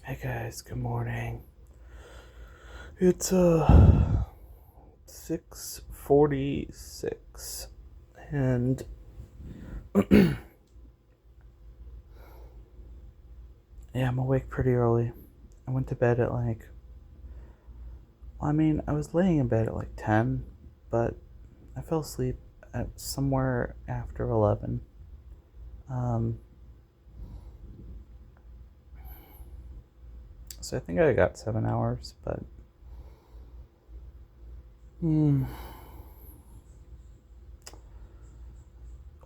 Hey guys, good morning. It's 6:46 and yeah, I'm awake pretty early. I went to bed at I was laying in bed at like 10, but I fell asleep at somewhere after 11. Um so I think I got 7 hours, but hmm,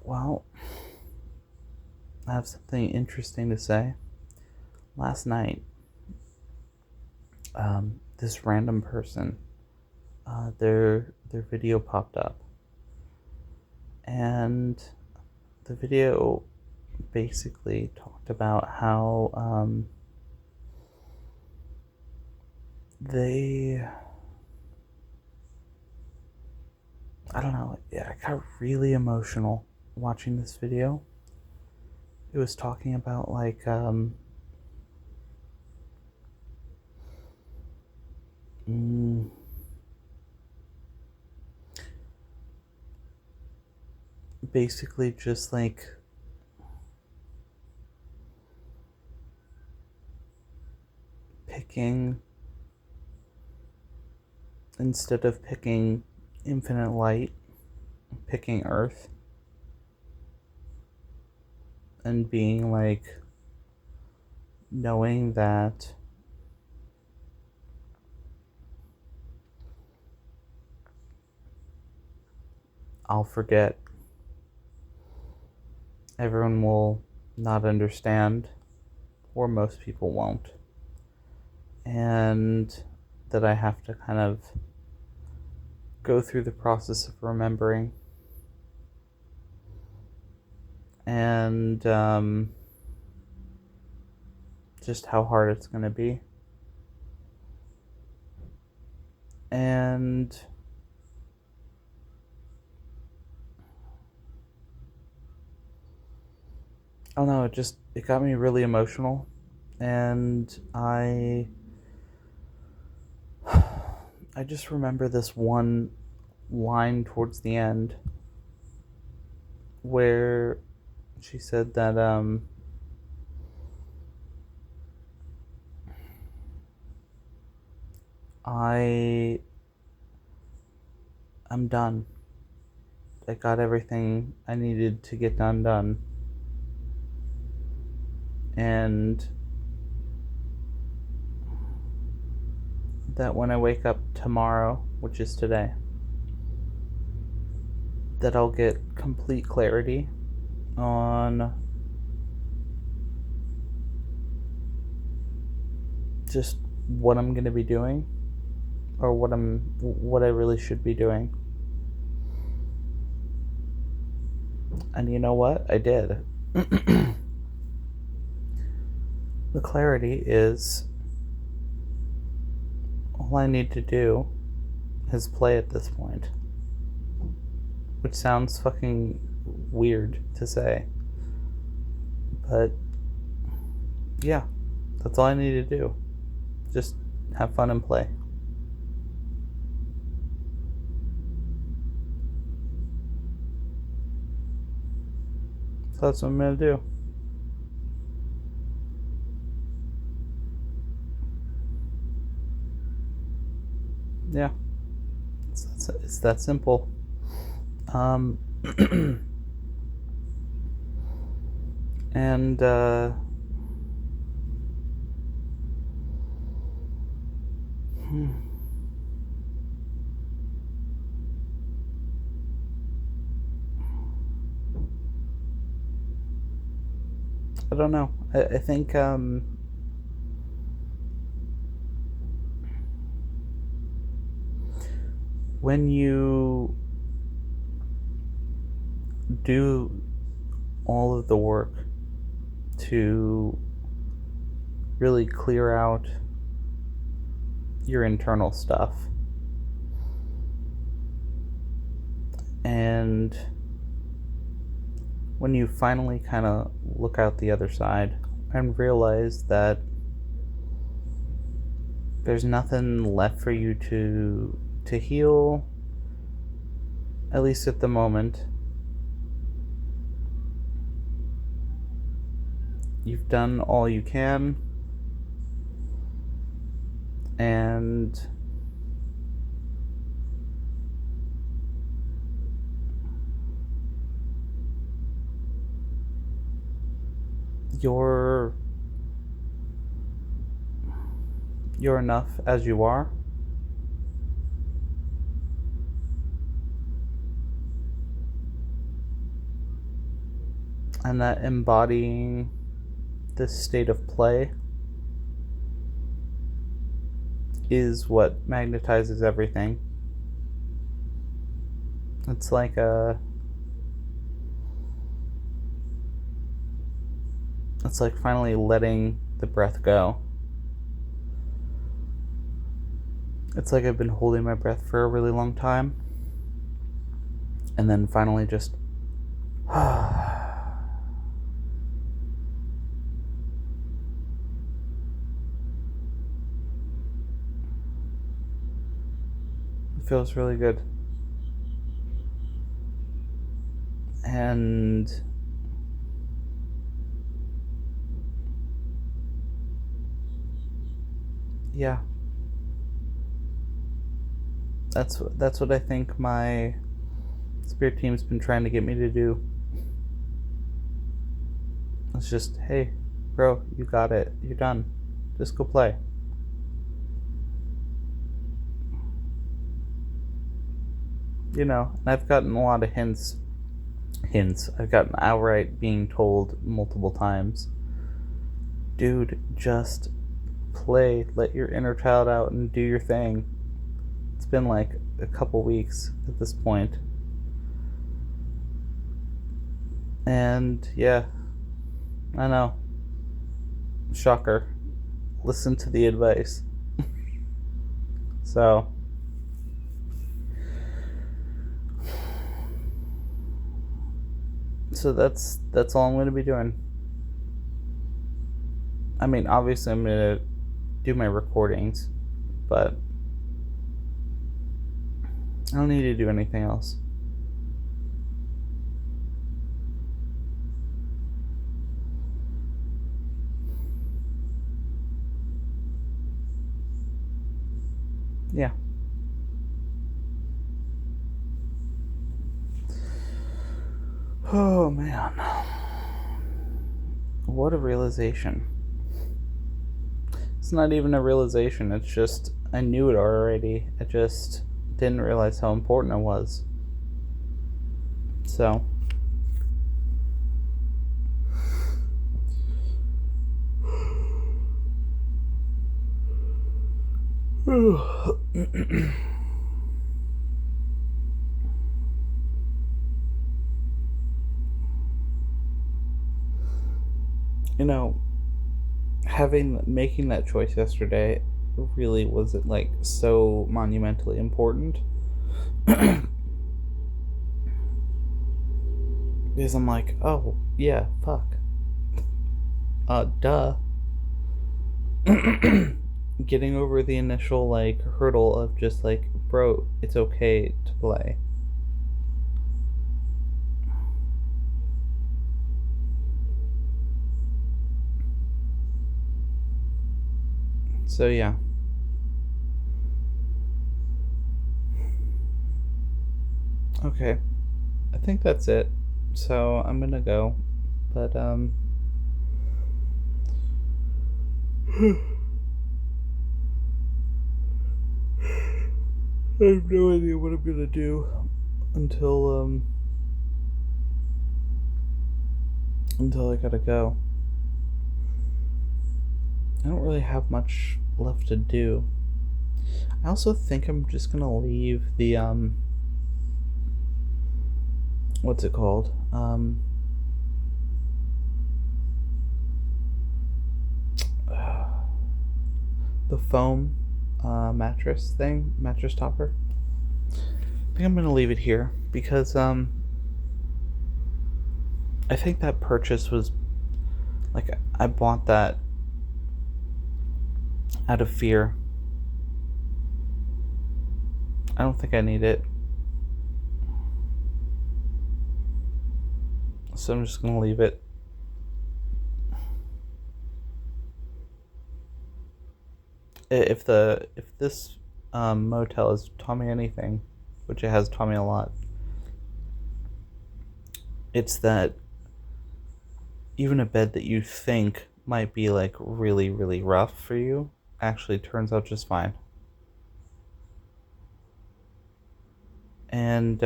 well, I have something interesting to say. Last night, this random person, their video popped up, and the video basically talked about how they, I don't know, yeah, I got really emotional watching this video. It was talking about mm, basically just like picking, instead of picking infinite light, picking Earth, and being like, knowing that I'll forget, everyone will not understand, or most people won't, and that I have to kind of go through the process of remembering, and just how hard it's going to be. And I don't know, it got me really emotional, and I just remember this one line towards the end where she said that I I'm done. I got everything I needed to get done. And that when I wake up tomorrow, which is today, that I'll get complete clarity on just what I'm going to be doing, or what I really should be doing. And you know what? I did. The clarity is all I need to do is play at this point, which sounds fucking weird to say, but yeah, that's all I need to do. Just have fun and play. So that's what I'm gonna do. Yeah, it's that simple. Um, and I don't know. I think when you do all of the work to really clear out your internal stuff, and when you finally kind of look out the other side and realize that There's nothing left for you to heal, at least at the moment. You've done all you can, and you're enough as you are. And that embodying this state of play is what magnetizes everything. It's like finally letting the breath go. It's like I've been holding my breath for a really long time, and then finally just it feels really good. And yeah, that's what I think my spirit team's been trying to get me to do. It's just, hey, bro, you got it. You're done. Just go play. You know, and I've gotten a lot of hints. I've gotten outright being told multiple times, dude, just play. Let your inner child out and do your thing. It's been like a couple weeks at this point. And yeah, I know. Shocker. Listen to the advice. So that's all I'm going to be doing. I mean, obviously I'm going to do my recordings, but I don't need to do anything else. Yeah. Oh man. What a realization. It's not even a realization, it's just I knew it already. I just didn't realize how important it was. So you know, making that choice yesterday really was like so monumentally important. Because I'm like, oh yeah, fuck. Duh. Getting over the initial like hurdle of just like, bro, it's okay to play. So yeah. Okay. I think that's it. So I'm gonna go. But I have no idea what I'm gonna do until I gotta go. I don't really have much left to do. I also think I'm just gonna leave the what's it called? The foam mattress topper. I think I'm gonna leave it here because I think that purchase was like I bought that out of fear. I don't think I need it. So I'm just gonna leave it. If this motel has taught me anything, which it has taught me a lot, it's that even a bed that you think might be like really, really rough for you actually turns out just fine. And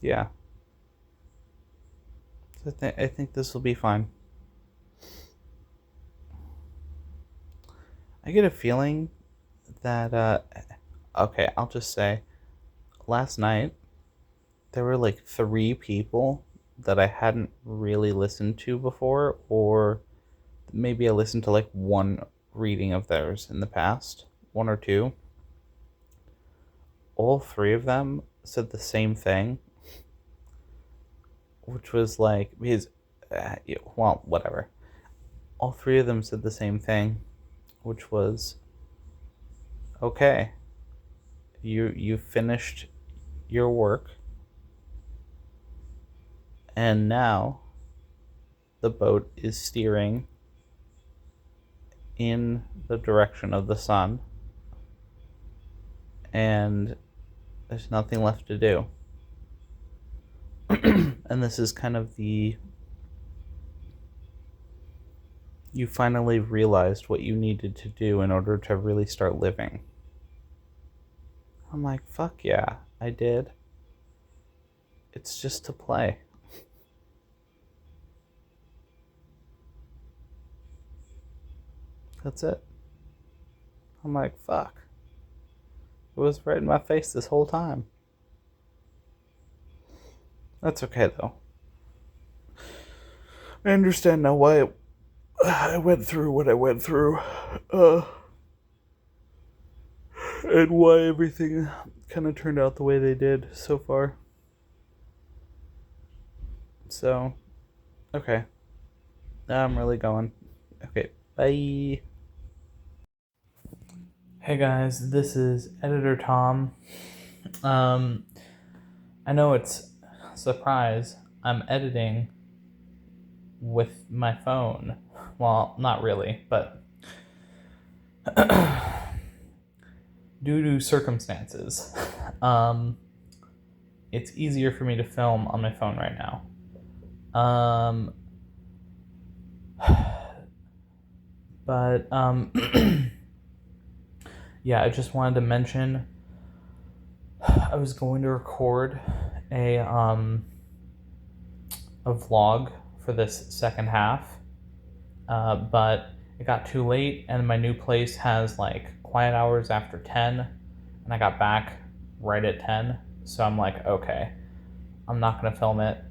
yeah, so I think this will be fine. I get a feeling that okay, I'll just say last night there were like 3 people that I hadn't really listened to before, or maybe I listened to like one reading of theirs in the past, one or two. All 3 of them said the same thing, which was like, because, well, whatever. All 3 of them said the same thing, which was, okay, you finished your work, and now the boat is steering in the direction of the sun, and there's nothing left to do. And this is kind of the, you finally realized what you needed to do in order to really start living. I'm like, fuck yeah, I did. It's just to play. That's it. I'm like, fuck. It was right in my face this whole time. That's okay though. I understand now why I went through what I went through. And why everything kind of turned out the way they did so far. So, okay. Now I'm really going. Okay, bye. Hey guys, this is Editor Tom. I know it's a surprise. I'm editing with my phone. Well, not really, but due to circumstances, it's easier for me to film on my phone right now. But yeah, I just wanted to mention I was going to record a vlog for this second half, but it got too late, and my new place has like quiet hours after 10, and I got back right at 10, so I'm like, okay, I'm not gonna film it,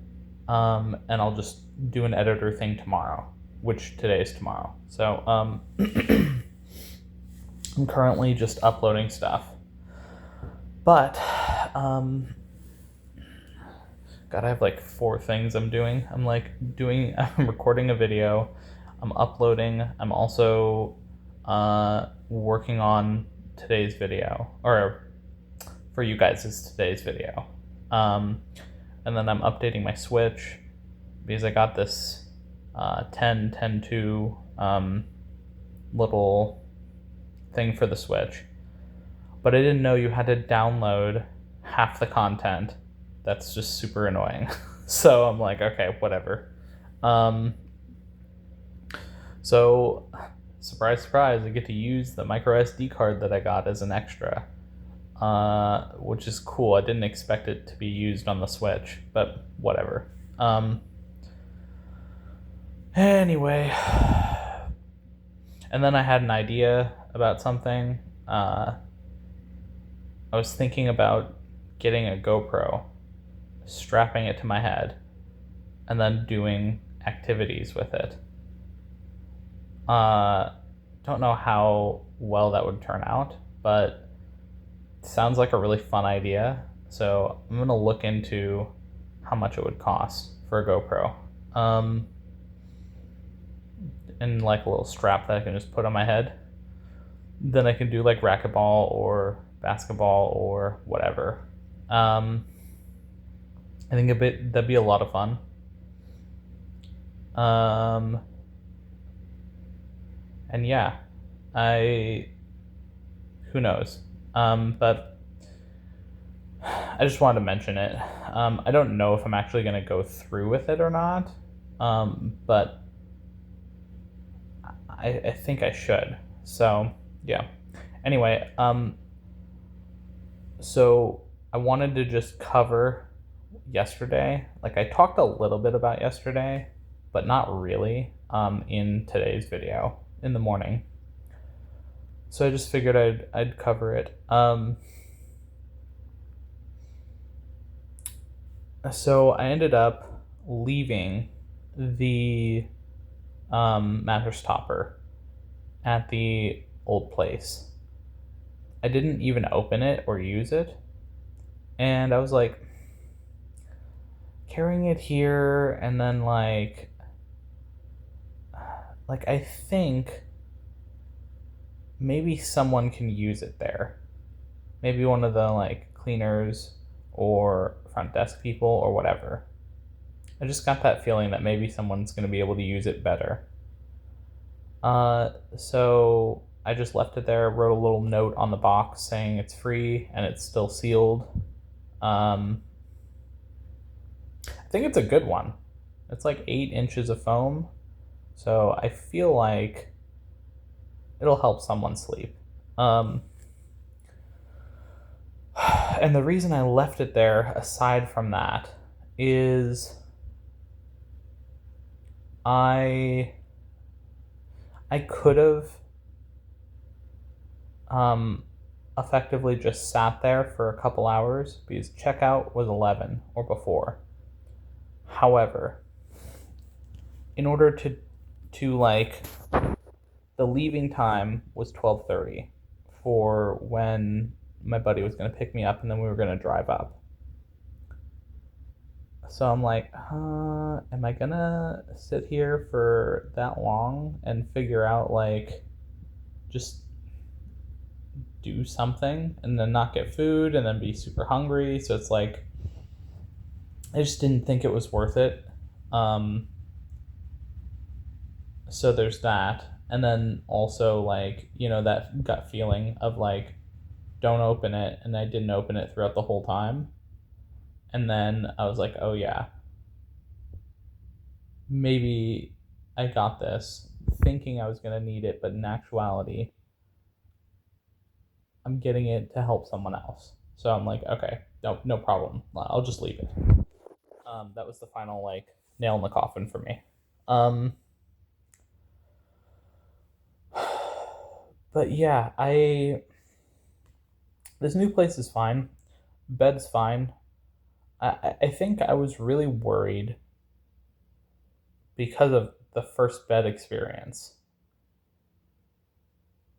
and I'll just do an editor thing tomorrow, which today is tomorrow. So I'm currently just uploading stuff, but God, I have like 4 things I'm doing. I'm recording a video, I'm uploading, I'm also working on today's video, or for you guys, it's today's video. And then I'm updating my Switch because I got this 10.10.2 little thing for the Switch, but I didn't know you had to download half the content. That's just super annoying. So I'm like, okay, whatever. So surprise, surprise, I get to use the micro SD card that I got as an extra, which is cool. I didn't expect it to be used on the Switch, but whatever. Anyway, and then I had an idea about something. I was thinking about getting a GoPro, strapping it to my head, and then doing activities with it. Don't know how well that would turn out, but it sounds like a really fun idea. So I'm gonna look into how much it would cost for a GoPro. And like a little strap that I can just put on my head. then I can do like racquetball or basketball or whatever. I think that'd be a lot of fun. And yeah, who knows? But I just wanted to mention it. I don't know if I'm actually going to go through with it or not, but I think I should. So yeah. Anyway, so I wanted to just cover yesterday. Like I talked a little bit about yesterday, but not really. In today's video in the morning. So I just figured I'd cover it. So I ended up leaving the mattress topper at the old place. I didn't even open it or use it. And I was like, carrying it here and then like I think maybe someone can use it there. Maybe one of the like cleaners or front desk people or whatever. I just got that feeling that maybe someone's going to be able to use it better. So I just left it there, wrote a little note on the box saying it's free and it's still sealed. I think it's a good one. It's like 8 inches of foam. So I feel like it'll help someone sleep. And the reason I left it there, aside from that, is I could have effectively just sat there for a couple hours because checkout was 11 or before. However, in order to like, the leaving time was 12:30 for when my buddy was going to pick me up and then we were going to drive up. So I'm like, am I going to sit here for that long and figure out like just do something and then not get food and then be super hungry? So it's like, I just didn't think it was worth it. So there's that. And then also like, that gut feeling of like, don't open it. And I didn't open it throughout the whole time. And then I was like, oh yeah, maybe I got this, thinking I was going to need it, but in actuality, I'm getting it to help someone else. So I'm like, okay, no problem. I'll just leave it. That was the final like nail in the coffin for me. But yeah, this new place is fine. Bed's fine. I think I was really worried because of the first bed experience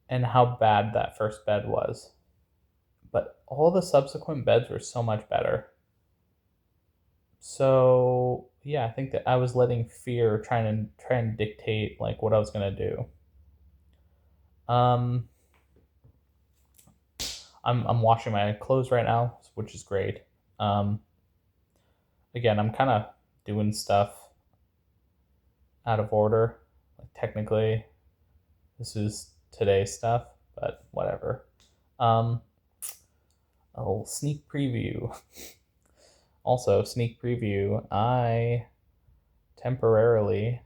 and how bad that first bed was. But all the subsequent beds were so much better. So yeah, I think that I was letting fear try and dictate like what I was gonna do. I'm washing my clothes right now, which is great. Again, I'm kind of doing stuff out of order. Like technically, this is today's stuff, but whatever. A little sneak preview. Also, sneak preview. I temporarily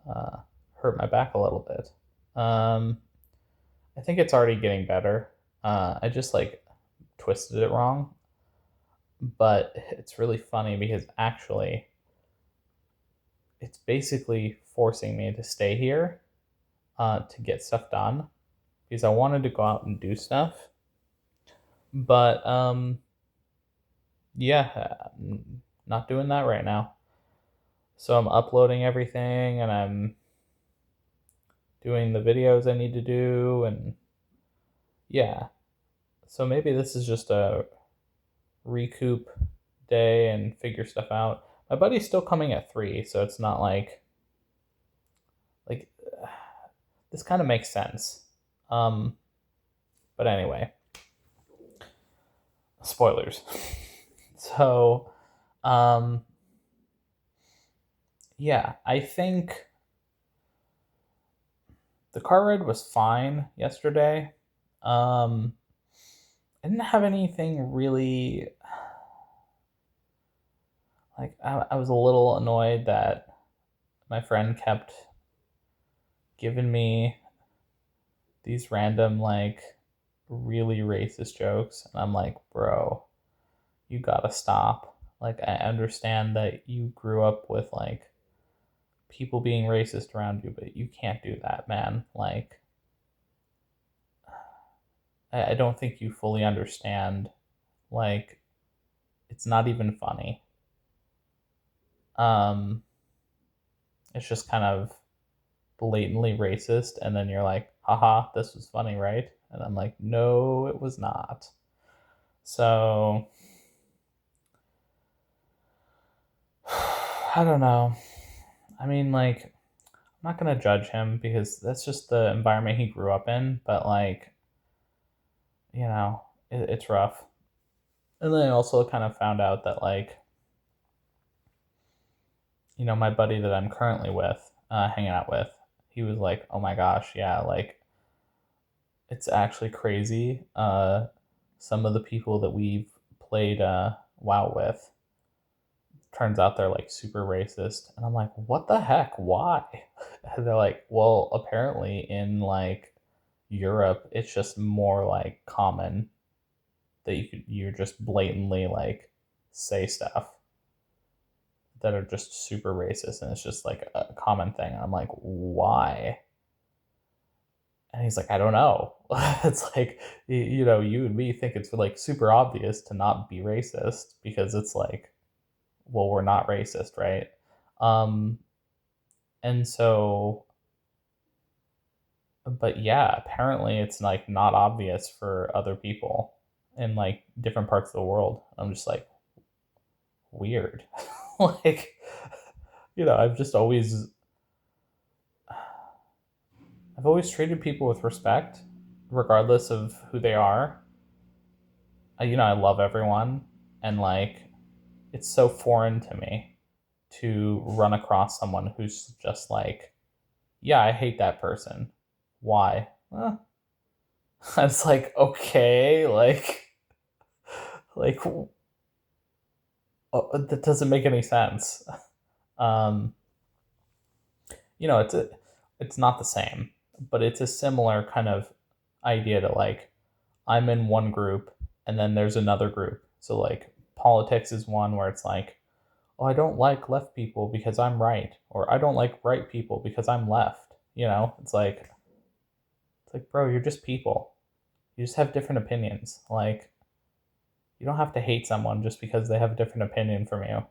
hurt my back a little bit. I think it's already getting better. I just like twisted it wrong, but it's really funny because actually it's basically forcing me to stay here to get stuff done because I wanted to go out and do stuff. But yeah, I'm not doing that right now. So I'm uploading everything and I'm doing the videos I need to do, and yeah. So maybe this is just a recoup day and figure stuff out. My buddy's still coming at 3, so it's not like this kind of makes sense. But anyway, spoilers. So, yeah, I think the car ride was fine yesterday. Um, I didn't have anything really, like, I was a little annoyed that my friend kept giving me these random, like, really racist jokes. And I'm like, bro, you gotta stop. Like, I understand that you grew up with, like, people being racist around you, but you can't do that, man. Like, I don't think you fully understand. Like, it's not even funny. Um, it's just kind of blatantly racist, and then you're like, haha, this was funny, right? And I'm like, no, it was not. So, I don't know. I mean, like, I'm not gonna judge him because that's just the environment he grew up in, but, like, it's rough. And then I also kind of found out that, like, my buddy that I'm currently with, hanging out with, he was like, oh my gosh, yeah, like, it's actually crazy. Some of the people that we've played WoW with, turns out they're like super racist. And I'm like, what the heck? Why? And they're like, well, apparently in like Europe, it's just more like common that you're just blatantly like say stuff that are just super racist, and it's just like a common thing. And I'm like, why? And he's like, I don't know. It's like, you and me think it's like super obvious to not be racist because it's like, well, we're not racist, right? Um, and so, but yeah, apparently it's like not obvious for other people in like different parts of the world. I'm just like, weird. Like, I've just always, I've always treated people with respect, regardless of who they are. I love everyone, and like, it's so foreign to me to run across someone who's just like, yeah, I hate that person. Why? I was like, okay, like, that doesn't make any sense. Um, it's not the same, but it's a similar kind of idea to like, I'm in one group and then there's another group. So like, politics is one where it's like, oh, I don't like left people because I'm right, or I don't like right people because I'm left. It's like, bro, you're just people. You just have different opinions. Like, you don't have to hate someone just because they have a different opinion from you.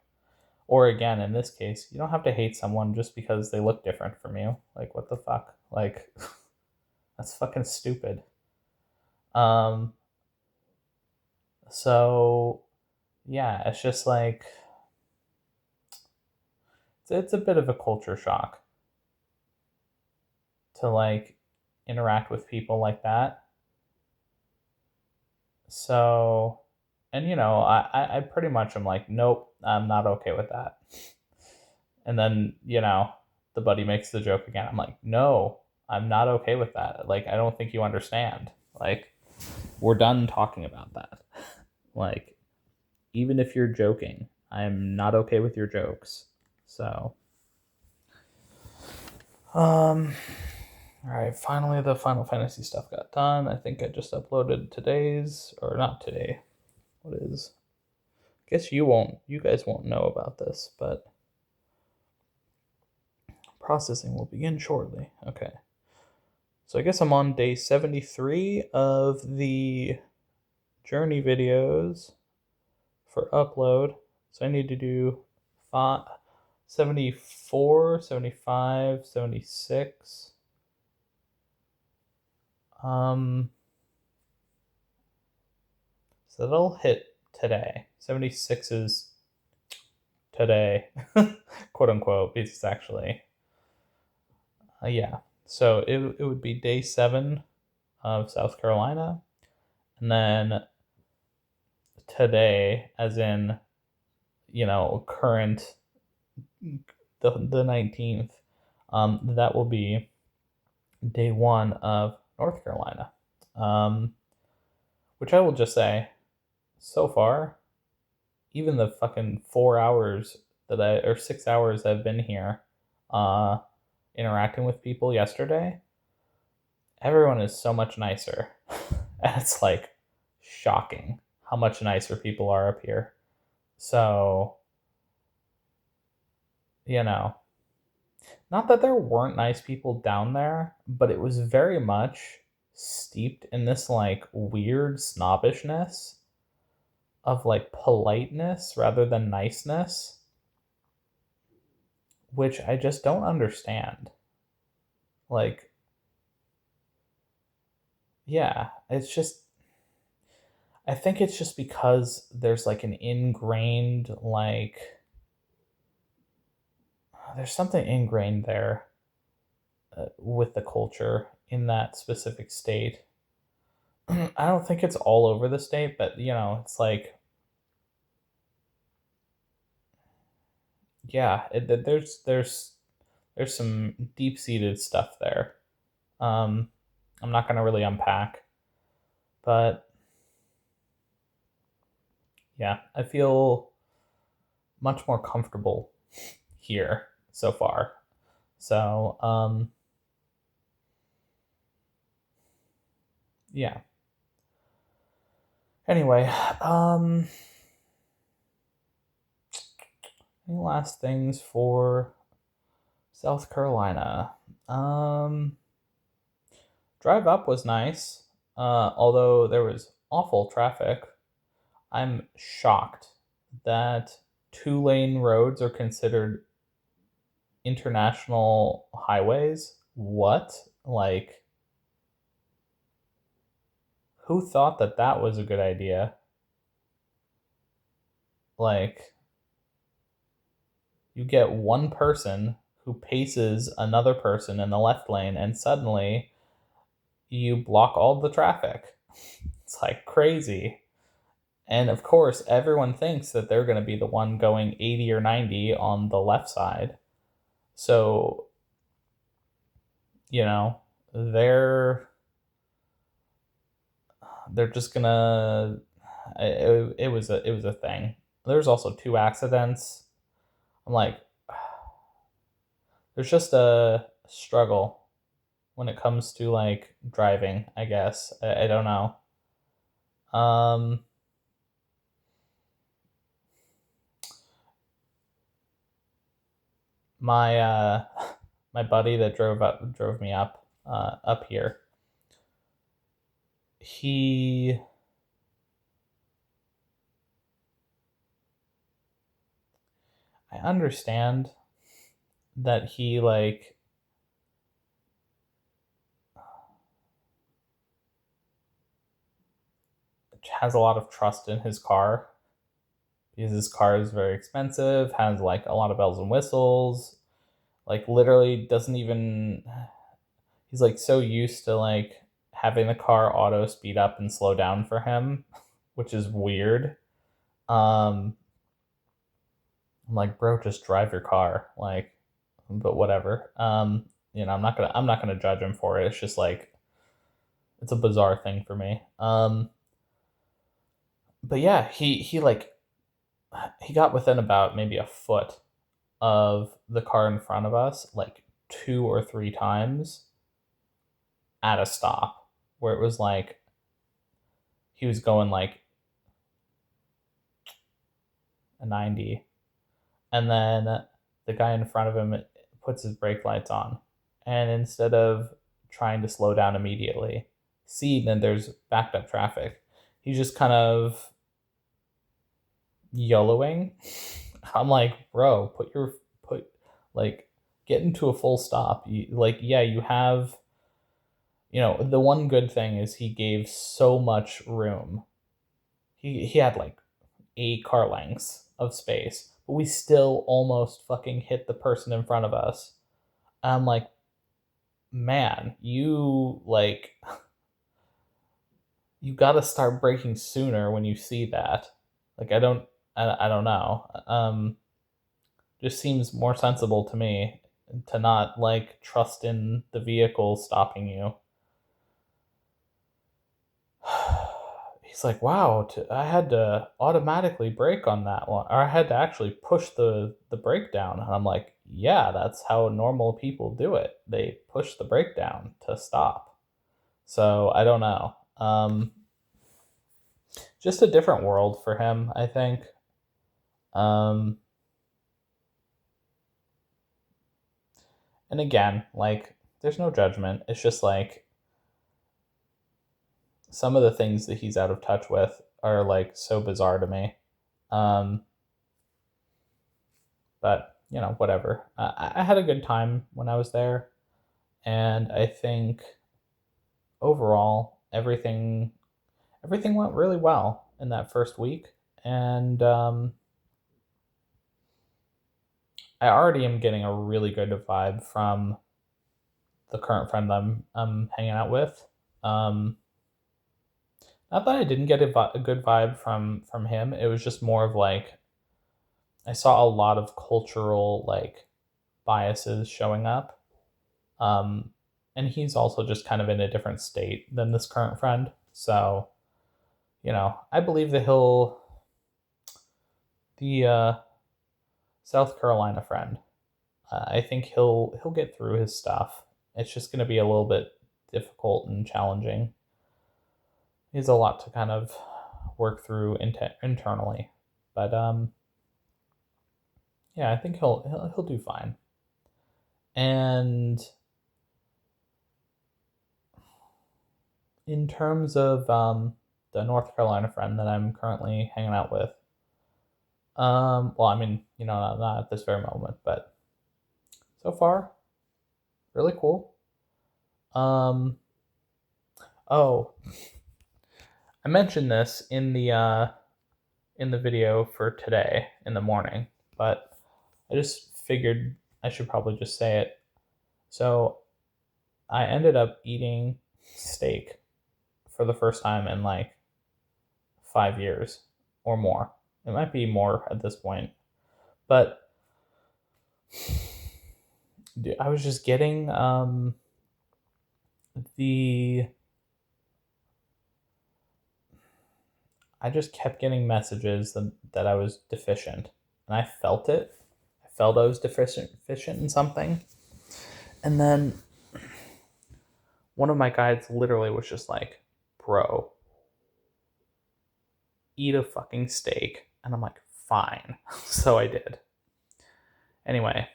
Or again, in this case, you don't have to hate someone just because they look different from you. Like, what the fuck? Like, that's fucking stupid. Um, so yeah, it's just like, it's a bit of a culture shock to like interact with people like that. So, and I pretty much am like, nope, I'm not okay with that. And then, the buddy makes the joke again. I'm like, no, I'm not okay with that. Like, I don't think you understand. Like, we're done talking about that. Like, even if you're joking, I'm not okay with your jokes. So, all right, finally the Final Fantasy stuff got done. I think I just uploaded today's, or not today. What is? I guess you guys won't know about this, but processing will begin shortly. Okay. So I guess I'm on day 73 of the journey videos for upload. So I need to do 74, 75, 76. So that'll hit today. 76 is today, quote unquote, because it's actually, yeah. So it would be day 7 of South Carolina. And then today, as in, current, the 19th, that will be day one of North Carolina. Which I will just say, so far, even the fucking 4 hours or 6 hours I've been here, interacting with people yesterday, everyone is so much nicer. And it's like shocking how much nicer people are up here. So, not that there weren't nice people down there, but it was very much steeped in this like weird snobbishness of like politeness rather than niceness, which I just don't understand. Like, yeah, I think it's just because there's like an ingrained, like, there's something ingrained there with the culture in that specific state. I don't think it's all over the state, but it's like, yeah, there's some deep seated stuff there. I'm not gonna really unpack, but yeah, I feel much more comfortable here so far. So, yeah. Anyway, any last things for South Carolina? Drive up was nice, although there was awful traffic. I'm shocked that 2-lane roads are considered international highways. What? Like, who thought that that was a good idea? Like, you get one person who paces another person in the left lane, and suddenly you block all the traffic. It's like crazy. And of course, everyone thinks that they're going to be the one going 80 or 90 on the left side. So, they're just gonna. It was a thing. There's also 2 accidents. I'm like, there's just a struggle when it comes to like driving, I guess. I don't know. My my buddy that drove me up here. I understand that he like has a lot of trust in his car because his car is very expensive, has like a lot of bells and whistles, like literally doesn't even, he's like so used to like having the car auto speed up and slow down for him, which is weird. I'm like, bro, just drive your car, like, but whatever. I'm not gonna judge him for it. It's just like, it's a bizarre thing for me. But yeah, he got within about maybe a foot of the car in front of us, like 2 or 3 times at a stop, where it was like he was going like a 90, and then the guy in front of him puts his brake lights on, and instead of trying to slow down immediately, see that there's backed up traffic, he's just kind of YOLOing. I'm like, bro, like, get into a full stop. You have, the one good thing is he gave so much room. He had like 8 car lengths of space, but we still almost fucking hit the person in front of us. I'm like, man, you like, you got to start breaking sooner when you see that. Like, I don't know. Just seems more sensible to me to not like trust in the vehicle stopping you. He's like, wow, I had to automatically brake on that one, or I had to actually push the brake down. And I'm like, yeah, that's how normal people do it. They push the brake down to stop. So I don't know. Just a different world for him, I think. Um, and again, like, there's no judgment. It's just like some of the things that he's out of touch with are like so bizarre to me. Um, but whatever. I had a good time when I was there, and I think overall everything went really well in that first week, and I already am getting a really good vibe from the current friend I'm hanging out with. Um, Not that I didn't get a good vibe from him. It was just more of like I saw a lot of cultural like biases showing up. Um, and he's also just kind of in a different state than this current friend. So, I believe that the South Carolina friend, I think he'll get through his stuff. It's just going to be a little bit difficult and challenging. He has a lot to kind of work through internally, but yeah, I think he'll do fine. And in terms of the North Carolina friend that I'm currently hanging out with, well, I mean, not at this very moment, but so far, really cool. Oh, I mentioned this in the video for today in the morning, but I just figured I should probably just say it. So I ended up eating steak for the first time in like 5 years or more. It might be more at this point, but I was just getting the I just kept getting messages that I was deficient, and I felt it. I felt I was deficient in something, and then one of my guides literally was just like, "Bro, eat a fucking steak," and I'm like, "Fine." So I did. Anyway,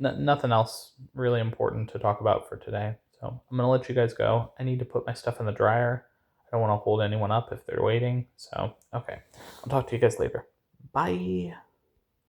nothing else really important to talk about for today. So I'm gonna let you guys go. I need to put my stuff in the dryer. I don't want to hold anyone up if they're waiting. So, okay. I'll talk to you guys later. Bye.